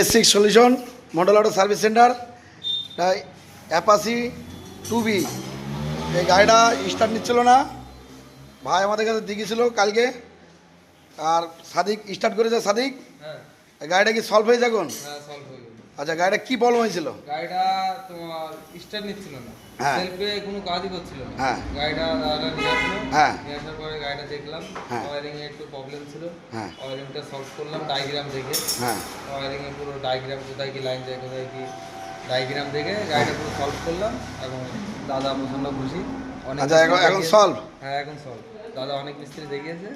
Basic solution model auto service centre অ্যাপাসি 2B। এই গাড়িটা start নিচ্ছিল না, ভাই আমাদের কাছে দিয়েছিল কালকে, আর সাদিক স্টার্ট করেছে। সাদিক, গাড়িটা কি সলভ হয়েছে এখন? হ্যাঁ, সলভ হয়ে গেল। আচ্ছা, গাড়িটা কি প্রবলেম হয়েছিল? গাড়িটা তোমার স্টার্ট নিচ্ছিল না, হ্যাঁ। সেলফে কোনো কাজই করছিল না। হ্যাঁ। গাড়িটা দাদা নিয়ে আসলো, হ্যাঁ। নিয়ে আসার পরে গাড়িটা দেখলাম, হ্যাঁ। ওয়ারিং এ একটু প্রবলেম ছিল। হ্যাঁ। ওয়ারিংটা সলভ করলাম ডায়াগ্রাম দেখে। হ্যাঁ। ওয়ারিং এ পুরো ডায়াগ্রাম, কোথায় কি লাইন যায়, কোথায় কি ডায়াগ্রাম দেখে গাড়িটা পুরো সলভ করলাম। এবং দাদা প্রচন্ড খুশি। আচ্ছা, এখন সলভ? হ্যাঁ, এখন সলভ। দাদা অনেক মিস্ত্রি দেখিয়েছে,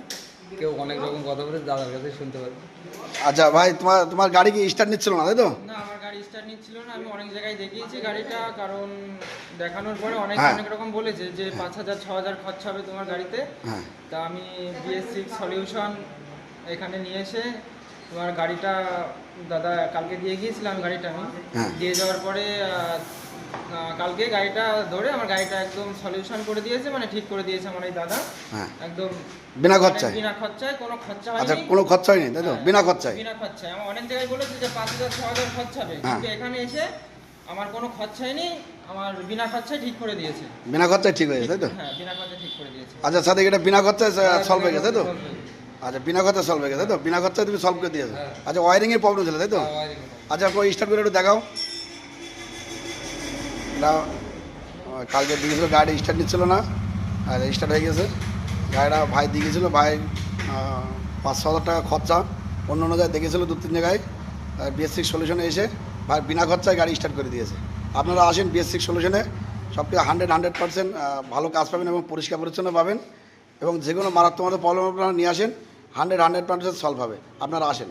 কেউ অনেক রকম কথা বলে, দাদার কাছে শুনতে পারবে। আচ্ছা ভাই, তোমার গাড়ি কি স্টার্ট নিচ্ছিল না, তাই তো? না, আমার গাড়ি স্টার্ট নিচ্ছিল না। আমি অনেক জায়গায় দেখিয়েছি গাড়িটা, কারণ দেখানোর পরে অনেক হ্যাঁ। অনেক রকম বলেছে যে 5,000-6,000 খরচা হবে তোমার গাড়িতে। হ্যাঁ। তা আমি BS6 সলিউশন এখানে নিয়ে এসে তোমার গাড়িটা দাদা কালকে দিয়ে গিয়েছিলাম। গাড়িটা আমি হ্যাঁ। দিয়ে যাওয়ার পরে কালকে গাড়িটা ধরে আমার গাড়িটা একদম সলিউশন করে দিয়েছে, মানে ঠিক করে দিয়েছে আমার এই দাদা। হ্যাঁ। একদম বিনা খরচায়? বিনা খরচায়, কোনো খরচা আচ্ছা, হয়নি। কোনো খরচা হয়নি, তাই তো? হ্যাঁ, বিনা খরচায়? বিনা খরচায়। আমার অনেক জায়গায় বলেছে যে 5,000-6,000 খরচা হবে, হ্যাঁ। কিন্তু এখানে এসে আমার কোনো খরচাই নেই, আমার বিনা খরচায় ঠিক করে দিয়েছে। বিনা খরচায় ঠিক হয়েছে, তাই তো? হ্যাঁ, বিনা খরচায় ঠিক করে দিয়েছে। আচ্ছা সাদিক, এটা বিনা খরচায় সলভ হয়ে গেছে, তাই তো? Solve হয়ে গেছে। আচ্ছা, বিনা খরচায় সলভ হয়ে গেছে, তাই তো? বিনা খরচায় তুমি সলভ করে দিয়েছো। হ্যাঁ। আচ্ছা, ওয়ারিংয়ের প্রবলেম ছিল, তাই তো? হ্যাঁ, wiring এর problem। আচ্ছা, ওই স্টার্ট করে একটু দেখাও। এটা কালকে দিয়েছিল, গাড়ি স্টার্ট নিচ্ছিল না, আর স্টার্ট হয়ে গেছে। গাড়িটা ভাই দিয়ে গেছিলো, ভাই 5-6 হাজার টাকা খরচা অন্য অন্য জায়গায় দেখেছিলো, 2-3 জায়গায়। BS6 সলিউশনে এসে ভাই বিনা খরচায় গাড়ি স্টার্ট করে দিয়েছে। আপনারা আসেন BS6 সলিউশনে, সব থেকে 100% ভালো কাজ পাবেন এবং পরিষ্কার পরিচ্ছন্ন পাবেন, এবং যে কোনো মারাত্মক প্রবলেম আপনারা নিয়ে আসেন, 100% সলভ হবে। আপনারা আসেন।